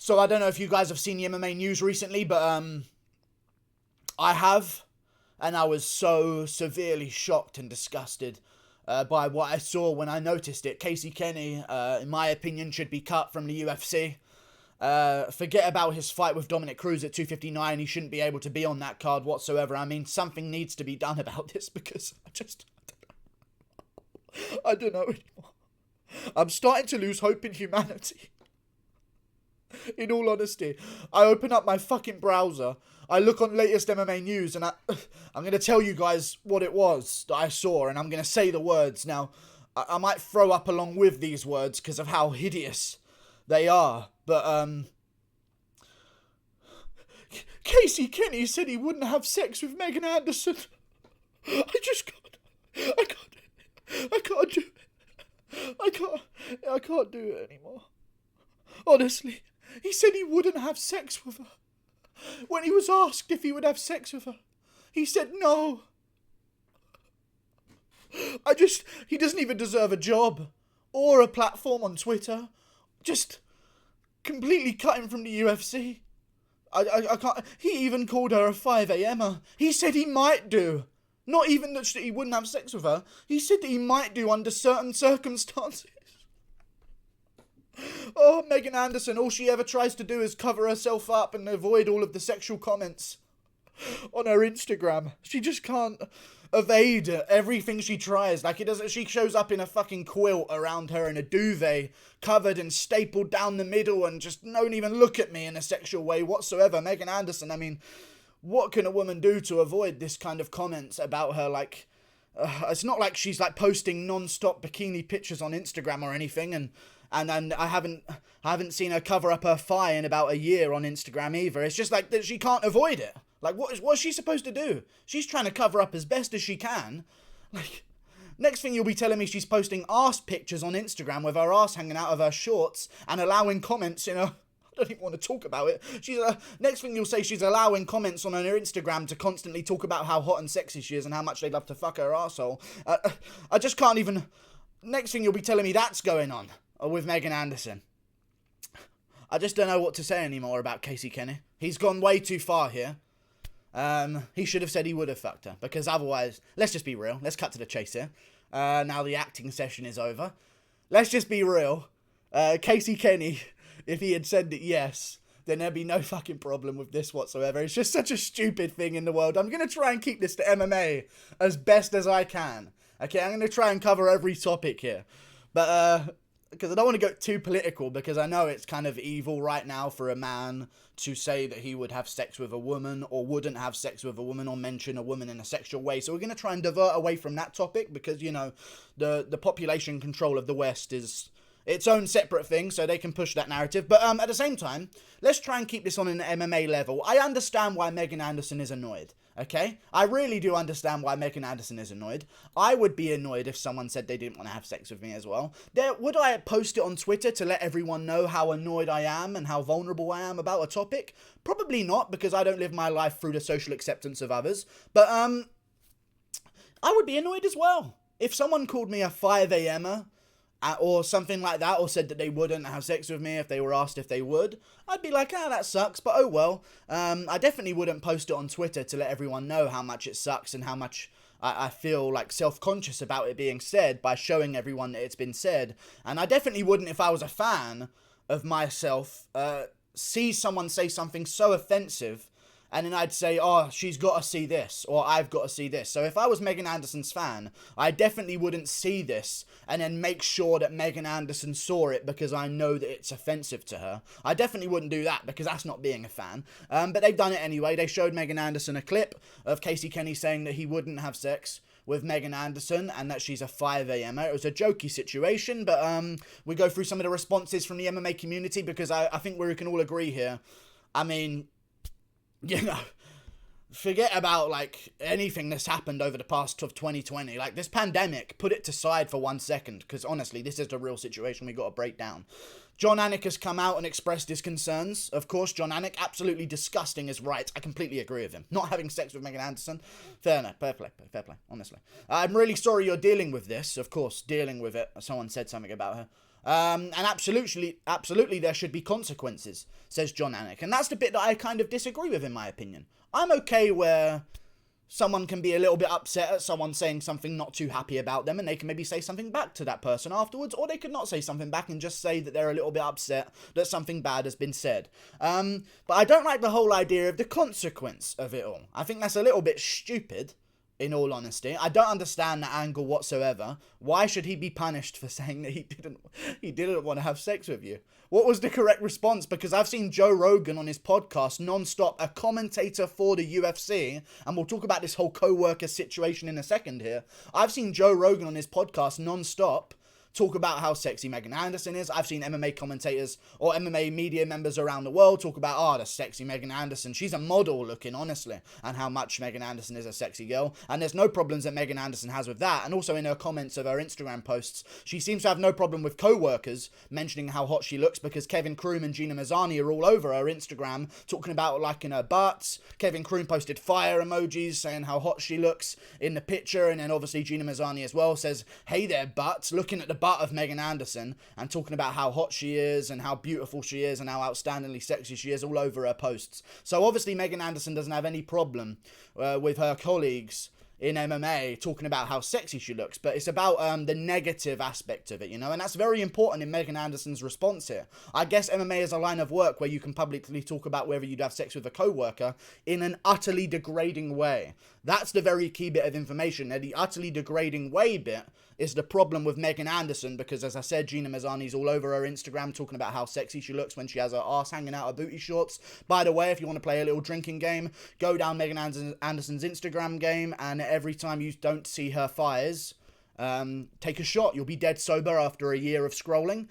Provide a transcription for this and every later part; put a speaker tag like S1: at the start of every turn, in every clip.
S1: So I don't know if you guys have seen the MMA news recently, but I have, and I was so severely shocked and disgusted by what I saw when I noticed it. Casey Kenney, in my opinion, should be cut from the UFC. Forget about his fight with Dominic Cruz at 259. He shouldn't be able to be on that card whatsoever. I mean, something needs to be done about this because I don't know anymore. I'm starting to lose hope in humanity. In all honesty, I open up my fucking browser, I look on latest MMA news, and I'm going to tell you guys what it was that I saw, and I'm going to say the words. Now, I might throw up along with these words because of how hideous they are, but, Casey Kenney said he wouldn't have sex with Megan Anderson. I can't do it. I can't do it anymore. Honestly, he said he wouldn't have sex with her. When he was asked if he would have sex with her, he said no. He doesn't even deserve a job or a platform on Twitter. Just completely cut him from the UFC. I can't. He even called her a 5 a.m.er. He said he might do. Not even that he wouldn't have sex with her. He said that he might do under certain circumstances. Oh, Megan Anderson, all she ever tries to do is cover herself up and avoid all of the sexual comments on her Instagram. She just can't evade everything she tries. Like, she shows up in a fucking quilt around her in a duvet, covered and stapled down the middle, and just don't even look at me in a sexual way whatsoever. Megan Anderson, I mean, what can a woman do to avoid this kind of comments about her? Like, it's not like she's like posting non-stop bikini pictures on Instagram or anything, and I haven't seen her cover up her thigh in about a year on Instagram either. It's just like that she can't avoid it. Like, what's she supposed to do? She's trying to cover up as best as she can. Like, next thing you'll be telling me she's posting arse pictures on Instagram with her arse hanging out of her shorts and allowing comments in her... I don't even want to talk about it. Next thing you'll say, she's allowing comments on her Instagram to constantly talk about how hot and sexy she is and how much they'd love to fuck her arsehole. I just can't even... Next thing you'll be telling me that's going on with Megan Anderson. I just don't know what to say anymore about Casey Kenney. He's gone way too far here. He should have said he would have fucked her, because otherwise, let's just be real. Let's cut to the chase here. Now the acting session is over. Let's just be real. Casey Kenney, if he had said that yes, then there'd be no fucking problem with this whatsoever. It's just such a stupid thing in the world. I'm going to try and keep this to MMA as best as I can. Okay, I'm going to try and cover every topic here. But, because I don't want to go too political, because I know it's kind of evil right now for a man to say that he would have sex with a woman or wouldn't have sex with a woman or mention a woman in a sexual way. So we're going to try and divert away from that topic because, you know, the population control of the West is its own separate thing, so they can push that narrative. But at the same time, let's try and keep this on an MMA level. I understand why Megan Anderson is annoyed, okay? I really do understand why Megan Anderson is annoyed. I would be annoyed if someone said they didn't want to have sex with me as well. Would I post it on Twitter to let everyone know how annoyed I am and how vulnerable I am about a topic? Probably not, because I don't live my life through the social acceptance of others. But I would be annoyed as well. If someone called me a 5 a.m.er, or something like that, or said that they wouldn't have sex with me if they were asked if they would, I'd be like, that sucks, but oh well. I definitely wouldn't post it on Twitter to let everyone know how much it sucks and how much I feel like self-conscious about it being said by showing everyone that it's been said. And I definitely wouldn't, if I was a fan of myself, see someone say something so offensive and then I'd say, oh, she's got to see this, or I've got to see this. So if I was Megan Anderson's fan, I definitely wouldn't see this and then make sure that Megan Anderson saw it because I know that it's offensive to her. I definitely wouldn't do that because that's not being a fan. But they've done it anyway. They showed Megan Anderson a clip of Casey Kenney saying that he wouldn't have sex with Megan Anderson and that she's a 5 a.m.er. It was a jokey situation, but we go through some of the responses from the MMA community because I think we can all agree here. I mean, you know, forget about, like, anything that's happened over the past of 2020. Like, this pandemic, put it to side for 1 second, because honestly, this is the real situation we got to break down. Jon Anik has come out and expressed his concerns. Of course, Jon Anik, absolutely disgusting, is right. I completely agree with him. Not having sex with Megan Anderson, fair enough, fair play, honestly. I'm really sorry you're dealing with this, of course, dealing with it. Someone said something about her. And absolutely there should be consequences, says John Anik. And that's the bit that I kind of disagree with, in my opinion. I'm okay where someone can be a little bit upset at someone saying something not too happy about them, and they can maybe say something back to that person afterwards, or they could not say something back and just say that they're a little bit upset that something bad has been said. But I don't like the whole idea of the consequence of it all. I think that's a little bit stupid, in all honesty. I don't understand that angle whatsoever. Why should he be punished for saying that he didn't want to have sex with you? What was the correct response? Because I've seen Joe Rogan on his podcast non-stop, a commentator for the UFC, and we'll talk about this whole co-worker situation in a second here. I've seen Joe Rogan on his podcast non-stop talk about how sexy Megan Anderson is. I've seen MMA commentators or MMA media members around the world talk about, the sexy Megan Anderson. She's a model looking, honestly, and how much Megan Anderson is a sexy girl. And there's no problems that Megan Anderson has with that. And also in her comments of her Instagram posts, she seems to have no problem with co-workers mentioning how hot she looks, because Kevin Kroom and Gina Mazzani are all over her Instagram talking about liking her butts. Kevin Kroom posted fire emojis saying how hot she looks in the picture. And then obviously Gina Mazzani as well says, hey there, butts, looking at the butt of Megan Anderson and talking about how hot she is and how beautiful she is and how outstandingly sexy she is all over her posts. So obviously Megan Anderson doesn't have any problem with her colleagues in MMA talking about how sexy she looks, but it's about the negative aspect of it, you know, and that's very important in Megan Anderson's response here. I guess MMA is a line of work where you can publicly talk about whether you'd have sex with a co-worker in an utterly degrading way. That's the very key bit of information. Now, the utterly degrading way bit is the problem with Megan Anderson, because as I said, Gina Mazzani's all over her Instagram talking about how sexy she looks when she has her ass hanging out her booty shorts. By the way, if you want to play a little drinking game, go down Megan Anderson's Instagram game, and every time you don't see her thighs, take a shot. You'll be dead sober after a year of scrolling.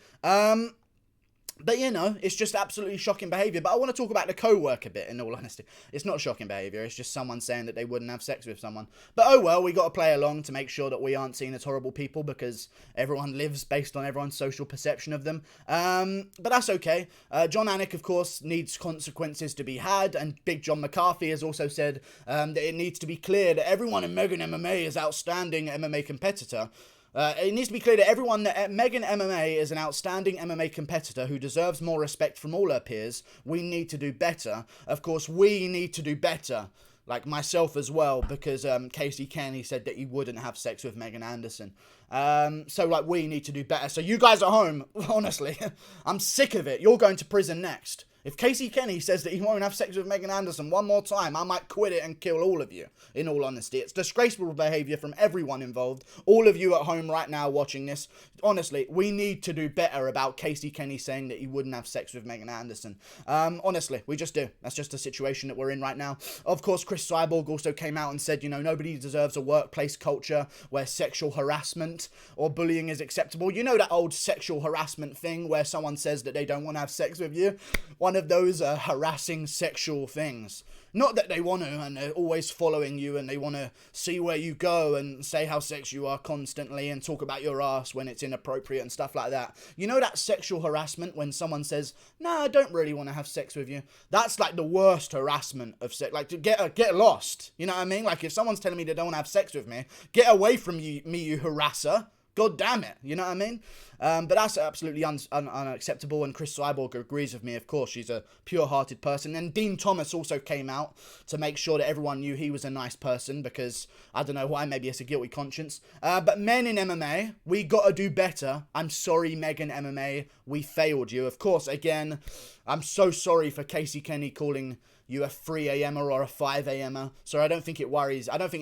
S1: But, you know, it's just absolutely shocking behaviour. But I want to talk about the co-worker bit, in all honesty. It's not shocking behaviour. It's just someone saying that they wouldn't have sex with someone. But, oh well, we got to play along to make sure that we aren't seen as horrible people, because everyone lives based on everyone's social perception of them. But that's okay. John Anik, of course, needs consequences to be had. And Big John McCarthy has also said that it needs to be clear that everyone in Megan MMA is outstanding MMA competitor. It needs to be clear to everyone that Megan MMA is an outstanding MMA competitor who deserves more respect from all her peers. We need to do better. Of course, we need to do better. Like myself as well, because Casey Kenney said that he wouldn't have sex with Megan Anderson. So, like, we need to do better. So you guys at home, honestly, I'm sick of it. You're going to prison next. If Casey Kenney says that he won't have sex with Megan Anderson one more time, I might quit it and kill all of you, in all honesty. It's disgraceful behaviour from everyone involved. All of you at home right now watching this, honestly, we need to do better about Casey Kenney saying that he wouldn't have sex with Megan Anderson. Honestly, we just do. That's just the situation that we're in right now. Of course, Chris Cyborg also came out and said, you know, nobody deserves a workplace culture where sexual harassment or bullying is acceptable. You know that old sexual harassment thing where someone says that they don't want to have sex with you? One of those harassing sexual things. Not that they want to, and they're always following you, and they want to see where you go and say how sexy you are constantly and talk about your ass when it's inappropriate and stuff like that. You know that sexual harassment when someone says, nah, I don't really want to have sex with you? That's like the worst harassment of sex. Like, to get lost. You know what I mean? Like, if someone's telling me they don't want to have sex with me, get away from me, you harasser. God damn it, you know what I mean? But that's absolutely unacceptable, and Chris Cyborg agrees with me, of course. She's a pure-hearted person. And Dean Thomas also came out to make sure that everyone knew he was a nice person, because, I don't know why, maybe it's a guilty conscience. But men in MMA, we gotta do better. I'm sorry, Megan MMA, we failed you. Of course, again, I'm so sorry for Casey Kenney calling you a 3 a.m.er or a 5 a.m.er. So I don't think it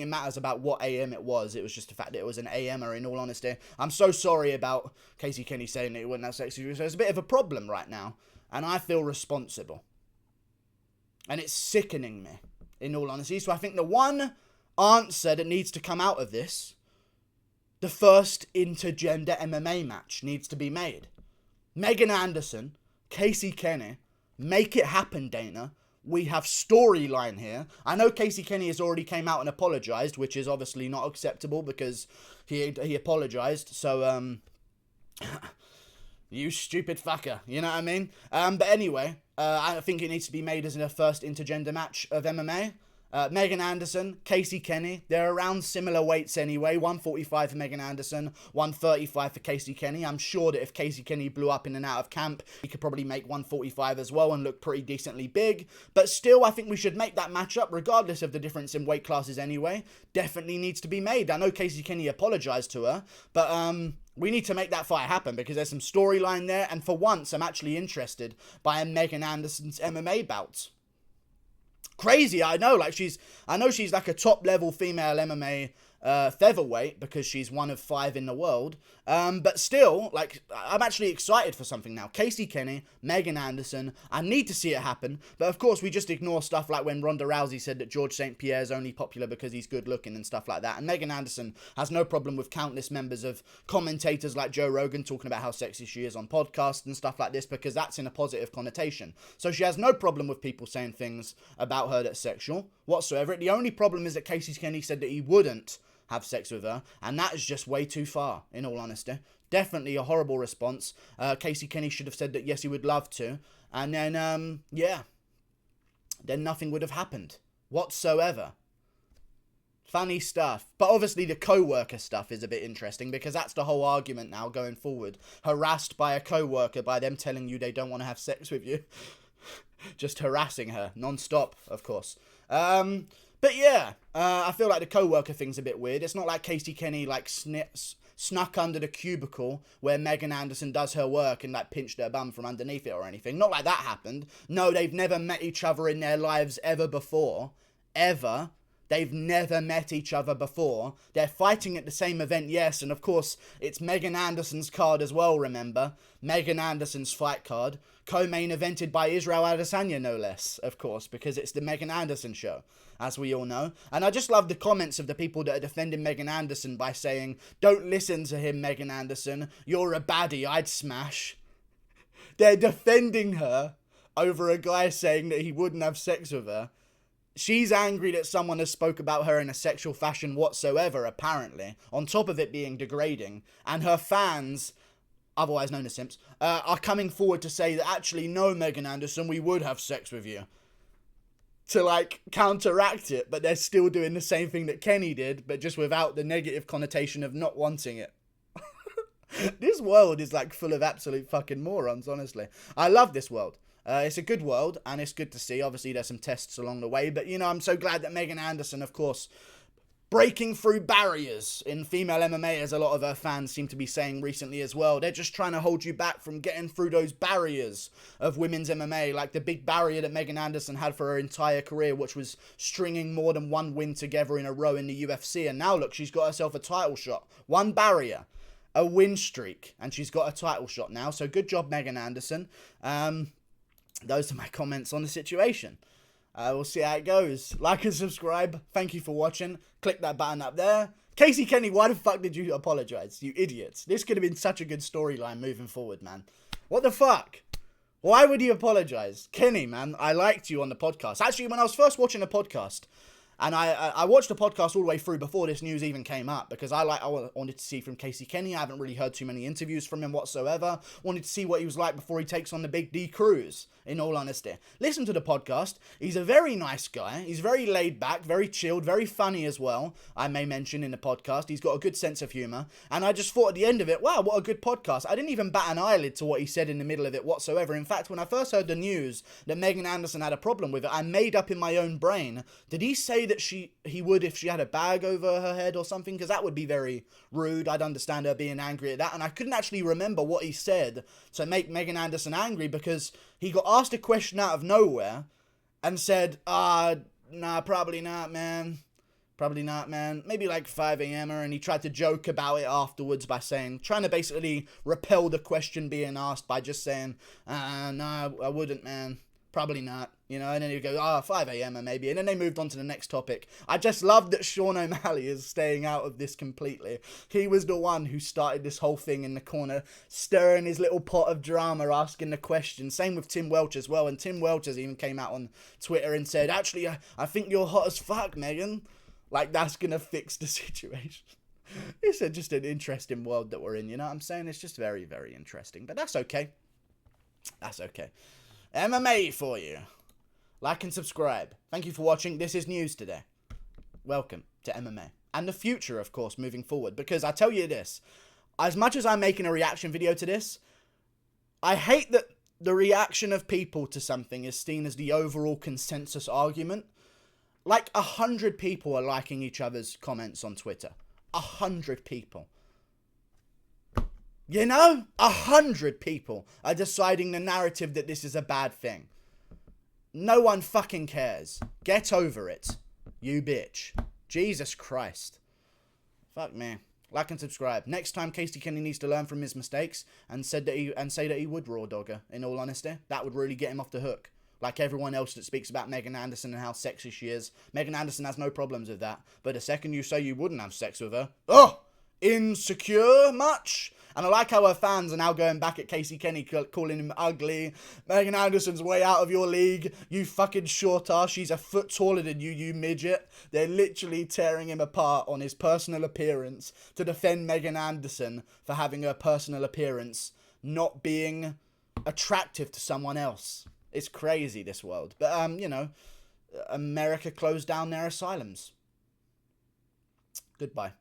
S1: matters about what a.m. it was. It was just the fact that it was an a.m.er, in all honesty. I'm so sorry about Casey Kenney saying that he wouldn't have sex with you. So it's a bit of a problem right now, and I feel responsible. And it's sickening me, in all honesty. So I think the one answer that needs to come out of this, the first intergender MMA match needs to be made. Megan Anderson, Casey Kenney, make it happen, Dana. We have storyline here. I know Casey Kenney has already came out and apologised, which is obviously not acceptable because he apologised. So, you stupid fucker. You know what I mean? But anyway, I think it needs to be made as a first intergender match of MMA. Megan Anderson, Casey Kenney, they're around similar weights anyway. 145 for Megan Anderson, 135 for Casey Kenney. I'm sure that if Casey Kenney blew up in and out of camp, he could probably make 145 as well and look pretty decently big. But still, I think we should make that matchup, regardless of the difference in weight classes anyway. Definitely needs to be made. I know Casey Kenney apologized to her, but we need to make that fight happen because there's some storyline there. And for once, I'm actually interested by a Megan Anderson's MMA bout. Crazy, I know she's like a top level female MMA featherweight because she's one of 5 in the world, but still, like, I'm actually excited for something now. Casey Kenney, Megan Anderson, I need to see it happen, but of course we just ignore stuff like when Ronda Rousey said that George St. Pierre is only popular because he's good looking and stuff like that, and Megan Anderson has no problem with countless members of commentators like Joe Rogan talking about how sexy she is on podcasts and stuff like this because that's in a positive connotation. So she has no problem with people saying things about her that's sexual whatsoever. The only problem is that Casey Kenney said that he wouldn't have sex with her, and that is just way too far, in all honesty. Definitely a horrible response. Casey Kenney should have said that yes, he would love to, and then then nothing would have happened whatsoever. Funny stuff. But obviously the co-worker stuff is a bit interesting because that's the whole argument now going forward. Harassed by a co-worker by them telling you they don't want to have sex with you. Just harassing her non-stop, of course. But yeah, I feel like the co-worker thing's a bit weird. It's not like Casey Kenney like snuck under the cubicle where Megan Anderson does her work and like pinched her bum from underneath it or anything. Not like that happened. No, they've never met each other in their lives ever before. Ever. They've never met each other before. They're fighting at the same event, yes, and of course, it's Megan Anderson's card as well, remember? Megan Anderson's fight card. Co-main evented by Israel Adesanya, no less, of course, because it's the Megan Anderson show, as we all know. And I just love the comments of the people that are defending Megan Anderson by saying, don't listen to him, Megan Anderson. You're a baddie, I'd smash. They're defending her over a guy saying that he wouldn't have sex with her. She's angry that someone has spoke about her in a sexual fashion whatsoever, apparently, on top of it being degrading. And her fans, otherwise known as simps, are coming forward to say that actually, no, Megan Anderson, we would have sex with you. To, like, counteract it, but they're still doing the same thing that Kenny did, but just without the negative connotation of not wanting it. This world is, like, full of absolute fucking morons, honestly. I love this world. It's a good world, and it's good to see. Obviously, there's some tests along the way, but, you know, I'm so glad that Megan Anderson, of course, breaking through barriers in female MMA, as a lot of her fans seem to be saying recently as well. They're just trying to hold you back from getting through those barriers of women's MMA, like the big barrier that Megan Anderson had for her entire career, which was stringing more than one win together in a row in the UFC. And now, look, she's got herself a title shot. One barrier. A win streak. And she's got a title shot now. So good job, Megan Anderson. Those are my comments on the situation. We'll see how it goes. Like and subscribe. Thank you for watching. Click that button up there. Casey Kenney, why the fuck did you apologize? You idiots. This could have been such a good storyline moving forward, man. What the fuck? Why would you apologize? Kenny, man, I liked you on the podcast. Actually, when I was first watching the podcast, and I watched the podcast all the way through before this news even came up, because I wanted to see from Casey Kenney. I haven't really heard too many interviews from him whatsoever. Wanted to see what he was like before he takes on the Big D Cruz, in all honesty. Listen to the podcast. He's a very nice guy. He's very laid back, very chilled, very funny as well, I may mention in the podcast. He's got a good sense of humour. And I just thought at the end of it, wow, what a good podcast. I didn't even bat an eyelid to what he said in the middle of it whatsoever. In fact, when I first heard the news that Megan Anderson had a problem with it, I made up in my own brain, did he say that he would if she had a bag over her head or something? Because that would be very rude. I'd understand her being angry at that. And I couldn't actually remember what he said to make Megan Anderson angry, because he got asked a question out of nowhere and said, nah, probably not, man. Probably not, man. Maybe like 5 a.m. And he tried to joke about it afterwards by trying to basically repel the question being asked by just saying, no, I wouldn't, man. Probably not, you know, and then he'd go, 5 a.m. maybe, and then they moved on to the next topic. I just love that Sean O'Malley is staying out of this completely. He was the one who started this whole thing in the corner, stirring his little pot of drama, asking the question. Same with Tim Welch as well, and Tim Welch has even came out on Twitter and said, actually, I think you're hot as fuck, Megan. Like, that's gonna fix the situation. It's just an interesting world that we're in, you know what I'm saying? It's just very, very interesting, but that's okay. That's okay. MMA for you. Like and subscribe. Thank you for watching. This is news today. Welcome to MMA. And the future, of course, moving forward. Because I tell you this, as much as I'm making a reaction video to this, I hate that the reaction of people to something is seen as the overall consensus argument. Like 100 people are liking each other's comments on Twitter. 100 people. You know? 100 people are deciding the narrative that this is a bad thing. No one fucking cares. Get over it. You bitch. Jesus Christ. Fuck me. Like and subscribe. Next time Casey Kenney needs to learn from his mistakes and say that he would raw dog her, in all honesty. That would really get him off the hook. Like everyone else that speaks about Megan Anderson and how sexy she is. Megan Anderson has no problems with that. But the second you say you wouldn't have sex with her, oh! Insecure much? And I like how her fans are now going back at Casey Kenney, calling him ugly. Megan Anderson's way out of your league. You fucking short ass. She's a foot taller than you, you midget. They're literally tearing him apart on his personal appearance to defend Megan Anderson for having her personal appearance not being attractive to someone else. It's crazy, this world. But, you know, America closed down their asylums. Goodbye.